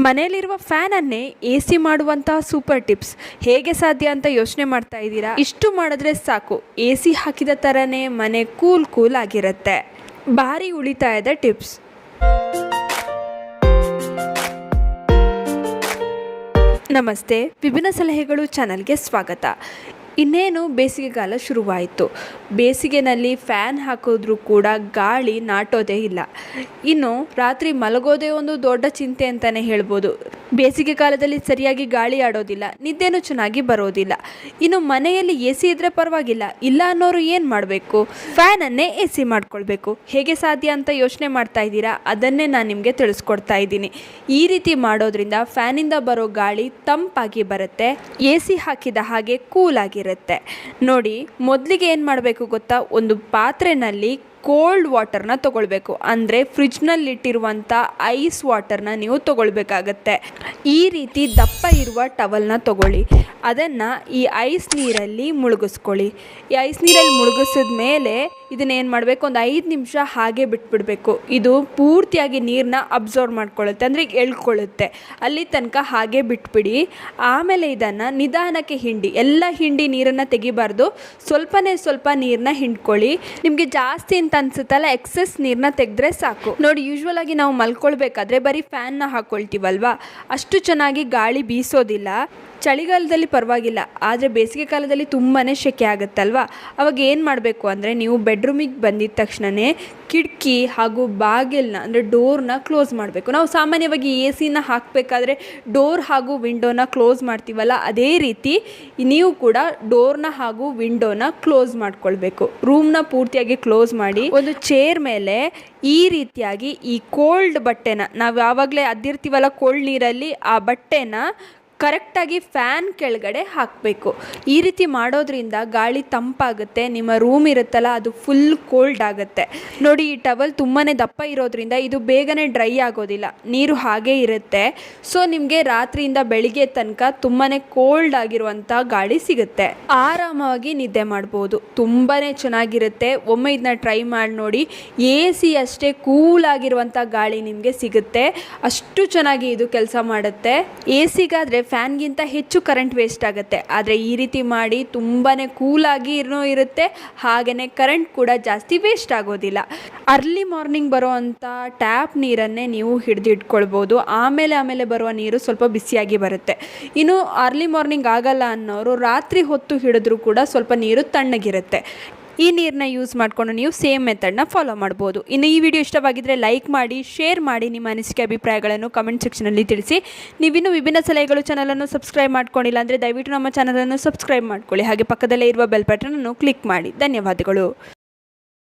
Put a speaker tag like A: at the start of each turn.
A: ಮನೆಯಲ್ಲಿರುವ ಫ್ಯಾನನ್ನೇ AC ಮಾಡುವಂತಹ super tips ಹೇಗೆ ಸಾಧ್ಯ ಅಂತ ಯೋಚನೆ ಮಾಡ್ತಾ ಇದ್ದೀರಾ? ಇಷ್ಟು ಮಾಡಿದ್ರೆ ಸಾಕು, AC ಹಾಕಿದ ಥರನೇ ಮನೆ ಕೂಲ್ ಆಗಿರುತ್ತೆ. ಭಾರಿ ಉಳಿತಾಯದ ಟಿಪ್ಸ್. ನಮಸ್ತೆ, ವಿಭಿನ್ನ ಸಲಹೆಗಳು ಚಾನಲ್ಗೆ ಸ್ವಾಗತ. ಇನ್ನೇನು ಬೇಸಿಗೆಗಾಲ ಶುರುವಾಯಿತು. ಬೇಸಿಗೆನಲ್ಲಿ ಫ್ಯಾನ್ ಹಾಕಿದ್ರೂ ಕೂಡ ಗಾಳಿ ನಾಟೋದೇ ಇಲ್ಲ. ಇನ್ನು ರಾತ್ರಿ ಮಲಗೋದೇ ಒಂದು ದೊಡ್ಡ ಚಿಂತೆ ಅಂತಲೇ ಹೇಳ್ಬೋದು. ಬೇಸಿಗೆ ಕಾಲದಲ್ಲಿ ಸರಿಯಾಗಿ ಗಾಳಿ ಆಡೋದಿಲ್ಲ, ನಿದ್ದೆನೂ ಚೆನ್ನಾಗಿ ಬರೋದಿಲ್ಲ. ಇನ್ನು ಮನೆಯಲ್ಲಿ AC ಇದ್ದರೆ ಪರವಾಗಿಲ್ಲ, ಇಲ್ಲ ಅನ್ನೋರು ಏನು ಮಾಡಬೇಕು? ಫ್ಯಾನನ್ನೇ AC ಮಾಡ್ಕೊಳ್ಬೇಕು. ಹೇಗೆ ಸಾಧ್ಯ ಅಂತ ಯೋಚನೆ ಮಾಡ್ತಾ ಇದ್ದೀರಾ? ಅದನ್ನೇ ನಾನು ನಿಮಗೆ ತಿಳಿಸ್ಕೊಡ್ತಾ ಇದ್ದೀನಿ. ಈ ರೀತಿ ಮಾಡೋದ್ರಿಂದ ಫ್ಯಾನಿಂದ ಬರೋ ಗಾಳಿ ತಂಪಾಗಿ ಬರುತ್ತೆ, AC ಹಾಕಿದ ಹಾಗೆ ಕೂಲಾಗಿರುತ್ತೆ. ನೋಡಿ, ಮೊದಲಿಗೆ ಏನು ಮಾಡಬೇಕು ಗೊತ್ತಾ? ಒಂದು ಪಾತ್ರೆಯಲ್ಲಿ ಕೋಲ್ಡ್ ವಾಟರ್ನ ತೊಗೊಳ್ಬೇಕು. ಅಂದರೆ ಫ್ರಿಜ್ನಲ್ಲಿಟ್ಟಿರುವಂಥ ಐಸ್ ವಾಟರ್ನ ನೀವು ತೊಗೊಳ್ಬೇಕಾಗತ್ತೆ. ಈ ರೀತಿ ದಪ್ಪ ಇರುವ ಟವಲ್ನ ತೊಗೊಳ್ಳಿ. ಅದನ್ನು ಈ ಐಸ್ ನೀರಲ್ಲಿ ಮುಳುಗಿಸ್ಕೊಳ್ಳಿ. ಈ ಐಸ್ ನೀರಲ್ಲಿ ಮುಳುಗಿಸಿದ ಮೇಲೆ ಇದನ್ನೇನು ಮಾಡಬೇಕು, ಒಂದು 5 ನಿಮಿಷ ಹಾಗೆ ಬಿಟ್ಬಿಡಬೇಕು. ಇದು ಪೂರ್ತಿಯಾಗಿ ನೀರನ್ನ ಅಬ್ಸರ್ವ್ ಮಾಡ್ಕೊಳ್ಳುತ್ತೆ, ಅಂದರೆ ಎಳ್ಕೊಳ್ಳುತ್ತೆ. ಅಲ್ಲಿ ತನಕ ಹಾಗೆ ಬಿಟ್ಬಿಡಿ. ಆಮೇಲೆ ಇದನ್ನು ನಿಧಾನಕ್ಕೆ ಹಿಂಡಿ. ಎಲ್ಲ ಹಿಂಡಿ ನೀರನ್ನು ತೆಗಿಬಾರ್ದು, ಸ್ವಲ್ಪ ನೀರನ್ನ ಹಿಂಡ್ಕೊಳ್ಳಿ. ನಿಮಗೆ ಜಾಸ್ತಿ ಅಂತ ಅನ್ಸುತ್ತಲ್ಲ, ಎಕ್ಸೆಸ್ ನೀರನ್ನ ತೆಗೆದ್ರೆ ಸಾಕು. ನೋಡಿ, ಯೂಶ್ವಲ್ ಆಗಿ ನಾವು ಮಲ್ಕೊಳ್ಬೇಕಾದ್ರೆ ಬರೀ ಫ್ಯಾನ್ನ ಹಾಕ್ಕೊಳ್ತೀವಲ್ವಾ, ಅಷ್ಟು ಚೆನ್ನಾಗಿ ಗಾಳಿ ಬೀಸೋದಿಲ್ಲ. ಚಳಿಗಾಲದಲ್ಲಿ ಪರವಾಗಿಲ್ಲ, ಆದರೆ ಬೇಸಿಗೆ ಕಾಲದಲ್ಲಿ ತುಂಬಾ ಸೆಕೆ ಆಗುತ್ತಲ್ವ. ಅವಾಗ ಏನು ಮಾಡಬೇಕು ಅಂದರೆ, ನೀವು ಬೆಡ್ರೂಮಿಗೆ ಬಂದಿದ್ದ ತಕ್ಷಣವೇ ಕಿಟಕಿ ಹಾಗೂ ಬಾಗಿಲನ್ನ, ಅಂದರೆ ಡೋರ್ನ ಕ್ಲೋಸ್ ಮಾಡಬೇಕು. ನಾವು ಸಾಮಾನ್ಯವಾಗಿ AC ಹಾಕಬೇಕಾದ್ರೆ ಡೋರ್ ಹಾಗೂ ವಿಂಡೋನ ಕ್ಲೋಸ್ ಮಾಡ್ತೀವಲ್ಲ, ಅದೇ ರೀತಿ ನೀವು ಕೂಡ ಡೋರ್ನ ಹಾಗೂ ವಿಂಡೋನ ಕ್ಲೋಸ್ ಮಾಡ್ಕೊಳ್ಬೇಕು. ರೂಮ್ನ ಪೂರ್ತಿಯಾಗಿ ಕ್ಲೋಸ್ ಮಾಡಿ ಒಂದು ಚೇರ್ ಮೇಲೆ ಈ ರೀತಿಯಾಗಿ ಈ ಕೋಲ್ಡ್ ಬಟ್ಟೆನ, ನಾವು ಯಾವಾಗಲೇ ಅದ್ದಿರ್ತೀವಲ್ಲ ಕೋಲ್ಡ್ ನೀರಲ್ಲಿ, ಆ ಬಟ್ಟೆನ ಕರೆಕ್ಟಾಗಿ ಫ್ಯಾನ್ ಕೆಳಗಡೆ ಹಾಕಬೇಕು. ಈ ರೀತಿ ಮಾಡೋದ್ರಿಂದ ಗಾಳಿ ತಂಪಾಗುತ್ತೆ. ನಿಮ್ಮ ರೂಮ್ ಇರುತ್ತಲ್ಲ, ಅದು ಫುಲ್ ಕೋಲ್ಡ್ ಆಗುತ್ತೆ. ನೋಡಿ, ಈ ಟವಲ್ ತುಂಬಾ ದಪ್ಪ ಇರೋದ್ರಿಂದ ಇದು ಬೇಗನೆ ಡ್ರೈ ಆಗೋದಿಲ್ಲ, ನೀರು ಹಾಗೇ ಇರುತ್ತೆ. ಸೊ ನಿಮಗೆ ರಾತ್ರಿಯಿಂದ ಬೆಳಿಗ್ಗೆ ತನಕ ತುಂಬಾ ಕೋಲ್ಡ್ ಆಗಿರುವಂಥ ಗಾಳಿ ಸಿಗುತ್ತೆ. ಆರಾಮವಾಗಿ ನಿದ್ದೆ ಮಾಡ್ಬೋದು, ತುಂಬಾ ಚೆನ್ನಾಗಿರುತ್ತೆ. ಒಮ್ಮೆ ಇದನ್ನ ಟ್ರೈ ಮಾಡಿ ನೋಡಿ. AC ಅಷ್ಟೇ ಕೂಲ್ ಆಗಿರುವಂಥ ಗಾಳಿ ನಿಮಗೆ ಸಿಗುತ್ತೆ. ಅಷ್ಟು ಚೆನ್ನಾಗಿ ಇದು ಕೆಲಸ ಮಾಡುತ್ತೆ. ACಗಾದರೆ ಫ್ಯಾನ್ಗಿಂತ ಹೆಚ್ಚು ಕರೆಂಟ್ ವೇಸ್ಟ್ ಆಗುತ್ತೆ, ಆದರೆ ಈ ರೀತಿ ಮಾಡಿ ತುಂಬಾ ಕೂಲಾಗಿ ಇರುತ್ತೆ. ಹಾಗೆಯೇ ಕರೆಂಟ್ ಕೂಡ ಜಾಸ್ತಿ ವೇಸ್ಟ್ ಆಗೋದಿಲ್ಲ. ಅರ್ಲಿ ಮಾರ್ನಿಂಗ್ ಬರೋ ಅಂಥ ಟ್ಯಾಪ್ ನೀರನ್ನೇ ನೀವು ಹಿಡಿದಿಟ್ಕೊಳ್ಬೋದು. ಆಮೇಲೆ ಬರುವ ನೀರು ಸ್ವಲ್ಪ ಬಿಸಿಯಾಗಿ ಬರುತ್ತೆ. ಇನ್ನು ಅರ್ಲಿ ಮಾರ್ನಿಂಗ್ ಆಗಲ್ಲ ಅನ್ನೋರು ರಾತ್ರಿ ಹೊತ್ತು ಹಿಡಿದ್ರೂ ಕೂಡ ಸ್ವಲ್ಪ ನೀರು ತಣ್ಣಗಿರುತ್ತೆ. ಈ ನೀರನ್ನ ಯೂಸ್ ಮಾಡಿಕೊಂಡು ನೀವು ಸೇಮ್ ಮೆಥಡ್ನ ಫಾಲೋ ಮಾಡ್ಬೋದು. ಇನ್ನು ಈ ವಿಡಿಯೋ ಇಷ್ಟವಾಗಿದ್ದರೆ ಲೈಕ್ ಮಾಡಿ, ಶೇರ್ ಮಾಡಿ. ನಿಮ್ಮ ಅನಿಸಿಕೆ ಅಭಿಪ್ರಾಯಗಳನ್ನು ಕಮೆಂಟ್ ಸೆಕ್ಷನಲ್ಲಿ ತಿಳಿಸಿ. ನೀವಿನ್ನೂ ವಿಭಿನ್ನ ಸಲಹೆಗಳು ಚಾನಲನ್ನು ಸಬ್ಸ್ಕ್ರೈಬ್ ಮಾಡ್ಕೊಂಡಿಲ್ಲ ಅಂದರೆ ದಯವಿಟ್ಟು ನಮ್ಮ ಚಾನಲನ್ನು ಸಬ್ಸ್ಕ್ರೈಬ್ ಮಾಡ್ಕೊಳ್ಳಿ. ಹಾಗೆ ಪಕ್ಕದಲ್ಲೇ ಇರುವ ಬೆಲ್ ಬಟನನ್ನು ಕ್ಲಿಕ್ ಮಾಡಿ. ಧನ್ಯವಾದಗಳು.